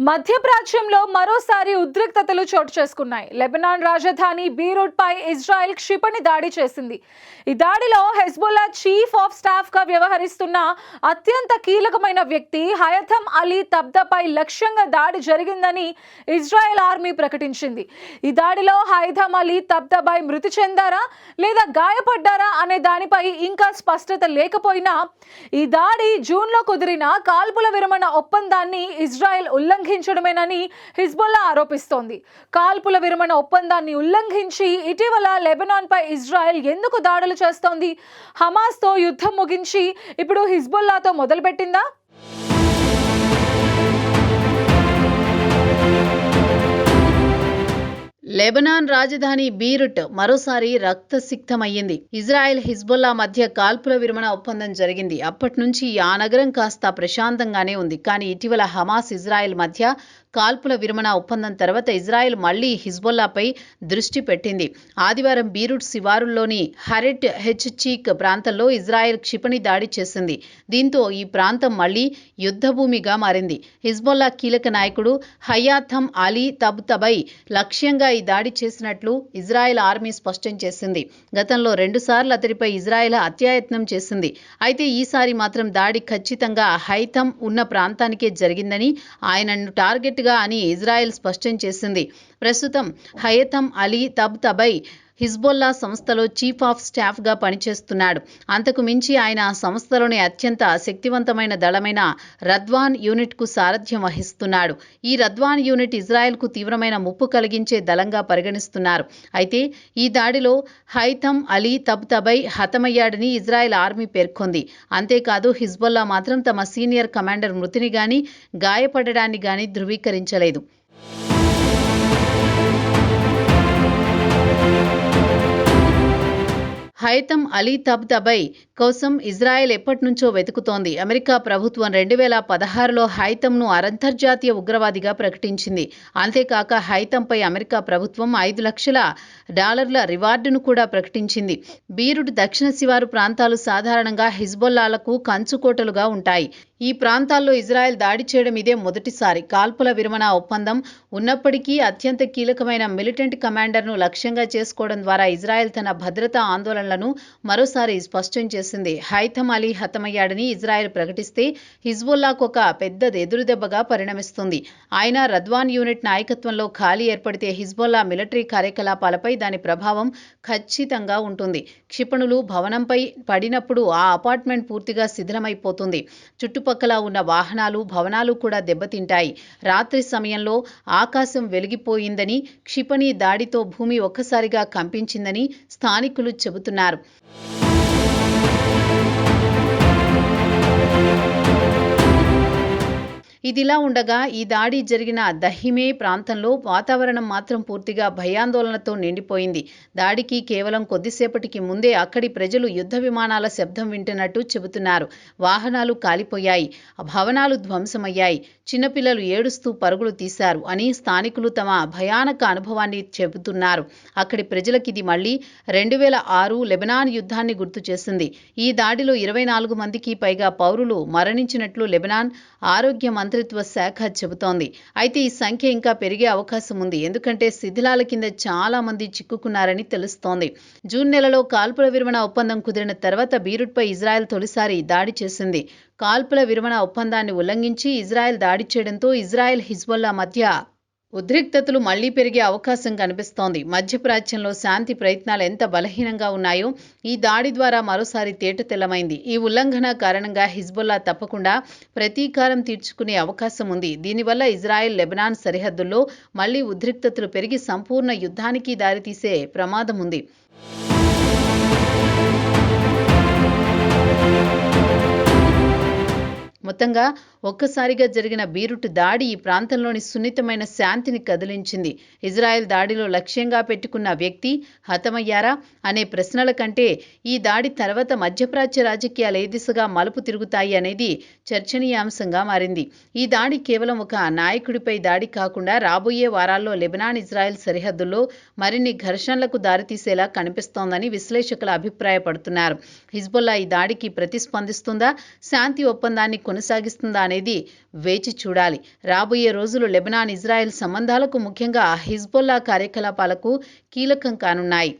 మధ్యప్రాచ్యంలో మరోసారి ఉద్రిక్తతలు చోటు చేసుకున్నాయి. లెబనాన్ రాజధాని బీరూట్ పై ఇజ్రాయెల్ క్షిపణి దాడి చేసింది. ఈ దాడిలో హెజ్బుల్లా చీఫ్ ఆఫ్ స్టాఫ్ గా వ్యవహరిస్తున్న అత్యంత కీలకమైన వ్యక్తి హయథమ్ అలీ తబ్దపై లక్ష్యంగా దాడి జరిగిందని ఇజ్రాయెల్ ఆర్మీ ప్రకటించింది. ఈ దాడిలో హయథమ్ అలీ తబ్దపై మృతి చెందారా లేదా గాయపడ్డారా అనే దానిపై ఇంకా స్పష్టత లేకపోయినా ఈ దాడి జూన్లో కుదిరిన కాల్పుల విరమణ ఒప్పందాన్ని ఇజ్రాయెల్ ఉల్లంఘించడమేనని హిజ్బుల్లా ఆరోపిస్తోంది. కాల్పుల విరమణ ఒప్పందాన్ని ఉల్లంఘించి ఇటీవల లెబనాన్ పై ఇజ్రాయెల్ ఎందుకు దాడులు చేస్తోంది? హమాస్ తో యుద్ధం ముగించి ఇప్పుడు హిజ్బుల్లాతో మొదలుపెట్టిందా? లెబనాన్ రాజధాని బీరుట్ మరోసారి రక్తసిక్తమయ్యింది. ఇజ్రాయెల్ హిజ్బుల్లా మధ్య కాల్పుల విరమణ ఒప్పందం జరిగింది. అప్పటి నుంచి ఆ నగరం కాస్త ప్రశాంతంగానే ఉంది. కానీ ఇటీవల హమాస్ ఇజ్రాయెల్ మధ్య కాల్పుల విరమణ ఒప్పందం తర్వాత ఇజ్రాయెల్ మళ్లీ హిజ్బుల్లాపై దృష్టి పెట్టింది. ఆదివారం బీరుట్ శివారుల్లోని హరెట్ హెచ్చీక్ ప్రాంతంలో ఇజ్రాయెల్ క్షిపణి దాడి చేసింది. దీంతో ఈ ప్రాంతం మళ్లీ యుద్ధభూమిగా మారింది. హిజ్బుల్లా కీలక నాయకుడు హయాథమ్ అలీ తబ్తబై లక్ష్యంగా ఈ దాడి చేసినట్లు ఇజ్రాయెల్ ఆర్మీ స్పష్టం చేసింది. గతంలో 2 సార్లు అతడిపై ఇజ్రాయెల్ హత్యాయత్నం చేసింది. అయితే ఈసారి మాత్రం దాడి ఖచ్చితంగా హైథమ్ ఉన్న ప్రాంతానికే జరిగిందని, ఆయనను టార్గెట్ అని ఇజ్రాయెల్ స్పష్టం చేసింది. ప్రస్తుతం హయథమ్ అలీ తబ్తబై హిజ్బుల్లా సంస్థలో చీఫ్ ఆఫ్ స్టాఫ్ గా పనిచేస్తున్నాడు. అంతకు మించి ఆయన ఆ సంస్థలోని అత్యంత శక్తివంతమైన దళమైన రద్వాన్ యూనిట్ కు సారథ్యం వహిస్తున్నాడు. ఈ రద్వాన్ యూనిట్ ఇజ్రాయెల్ కు తీవ్రమైన ముప్పు కలిగించే దళంగా పరిగణిస్తున్నారు. అయితే ఈ దాడిలో హైథమ్ అలీ తబ్తబై హతమయ్యాడని ఇజ్రాయెల్ ఆర్మీ పేర్కొంది. అంతేకాదు హిజ్బుల్లా మాత్రం తమ సీనియర్ కమాండర్ మృతిని గాని గాయపడడాన్ని గాని ధృవీకరించలేదు. హయథమ్ అలీ తబ్తబై కోసం ఇజ్రాయెల్ ఎప్పటి నుంచో వెతుకుతోంది. అమెరికా ప్రభుత్వం 2016లో హైథమ్ను అంతర్జాతీయ ఉగ్రవాదిగా ప్రకటించింది. అంతేకాక హైథమ్పై అమెరికా ప్రభుత్వం $5 లక్షల రివార్డును కూడా ప్రకటించింది. బీరుట్ దక్షిణ శివారు ప్రాంతాలు సాధారణంగా హిజ్బుల్లాలకు కంచుకోటలుగా ఉంటాయి. ఈ ప్రాంతాల్లో ఇజ్రాయెల్ దాడి చేయడం ఇదే మొదటిసారి. కాల్పుల విరమణ ఒప్పందం ఉన్నప్పటికీ అత్యంత కీలకమైన మిలిటెంట్ కమాండర్ను లక్ష్యంగా చేసుకోవడం ద్వారా ఇజ్రాయెల్ తన భద్రతా ఆందోళనలను మరోసారి స్పష్టం చేసింది. హైథమ్ అలీ హతమయ్యాడని ఇజ్రాయెల్ ప్రకటిస్తే హిజ్బుల్లాకు ఒక పెద్ద ఎదురుదెబ్బగా పరిణమిస్తుంది. ఆయన రద్వాన్ యూనిట్ నాయకత్వంలో ఖాళీ ఏర్పడితే హిజ్బుల్లా మిలిటరీ కార్యకలాపాలపై దాని ప్రభావం ఖచ్చితంగా ఉంటుంది. క్షిపణులు భవనంపై పడినప్పుడు ఆ అపార్ట్మెంట్ పూర్తిగా శిథిలమైపోతుంది. చుట్టుపక్కల ఉన్న వాహనాలు, భవనాలు కూడా దెబ్బతింటాయి. రాత్రి సమయంలో ఆకాశం వెలిగిపోయిందని, క్షిపణి దాడితో భూమి ఒక్కసారిగా కంపించిందని స్థానికులు చెబుతున్నారు. ఇదిలా ఉండగా ఈ దాడి జరిగిన దహిమే ప్రాంతంలో వాతావరణం మాత్రం పూర్తిగా భయాందోళనతో నిండిపోయింది. దాడికి కేవలం కొద్దిసేపటికి ముందే అక్కడి ప్రజలు యుద్ధ విమానాల శబ్దం వింటున్నట్టు చెబుతున్నారు. వాహనాలు కాలిపోయాయి, భవనాలు ధ్వంసమయ్యాయి, చిన్నపిల్లలు ఏడుస్తూ పరుగులు తీశారు అని స్థానికులు తమ భయానక అనుభవాన్ని చెబుతున్నారు. అక్కడి ప్రజలకి ఇది మళ్లీ 2006 లెబనాన్ యుద్ధాన్ని గుర్తు చేసింది. ఈ దాడిలో 24 మందికి పైగా పౌరులు మరణించినట్లు లెబనాన్ ఆరోగ్య మంత్రిత్వ శాఖ చెబుతోంది. అయితే ఈ సంఖ్య ఇంకా పెరిగే అవకాశం ఉంది. ఎందుకంటే శిథిలాల కింద చాలా మంది చిక్కుకున్నారని తెలుస్తోంది. జూన్ నెలలో కాల్పుల విరమణ ఒప్పందం కుదిరిన తర్వాత బీరుట్పై ఇజ్రాయెల్ తొలిసారి దాడి చేసింది. కాల్పుల విరమణ ఒప్పందాన్ని ఉల్లంఘించి ఇజ్రాయెల్ దాడి చేయడంతో ఇజ్రాయెల్ హిజ్బుల్లా మధ్య ఉద్రిక్తతలు మళ్లీ పెరిగే అవకాశం కనిపిస్తోంది. మధ్యప్రాచ్యంలో శాంతి ప్రయత్నాలు ఎంత బలహీనంగా ఉన్నాయో ఈ దాడి ద్వారా మరోసారి తేటతెల్లమైంది. ఈ ఉల్లంఘన కారణంగా హిజ్బుల్లా తప్పకుండా ప్రతీకారం తీర్చుకునే అవకాశం ఉంది. దీనివల్ల ఇజ్రాయెల్ లెబనాన్ సరిహద్దుల్లో మళ్లీ ఉద్రిక్తతలు పెరిగి సంపూర్ణ యుద్ధానికి దారితీసే ప్రమాదం ఉంది. మొత్తంగా ఒక్కసారిగా జరిగిన బీరుట్ దాడి ఈ ప్రాంతంలోని సున్నితమైన శాంతిని కదిలించింది. ఇజ్రాయెల్ దాడిలో లక్ష్యంగా పెట్టుకున్న వ్యక్తి హతమయ్యారా అనే ప్రశ్నల కంటే ఈ దాడి తర్వాత మధ్యప్రాచ్య రాజకీయాలు ఏ దిశగా మలుపు తిరుగుతాయి అనేది చర్చనీయాంశంగా మారింది. ఈ దాడి కేవలం ఒక నాయకుడిపై దాడి కాకుండా రాబోయే వారాల్లో లెబనాన్ ఇజ్రాయెల్ సరిహద్దుల్లో మరిన్ని ఘర్షణలకు దారితీసేలా కనిపిస్తోందని విశ్లేషకులు అభిప్రాయపడుతున్నారు. హిజ్బుల్లా ఈ దాడికి ప్రతిస్పందిస్తుందా? శాంతి ఒప్పందాన్ని కొనసాగిస్తుందా అనేది వేచి చూడాలి. రాబోయే రోజులు లెబనాన్ ఇజ్రాయెల్ సంబంధాలకు, ముఖ్యంగా హిజ్బుల్లా కార్యకలాపాలకు కీలకం కానున్నాయి.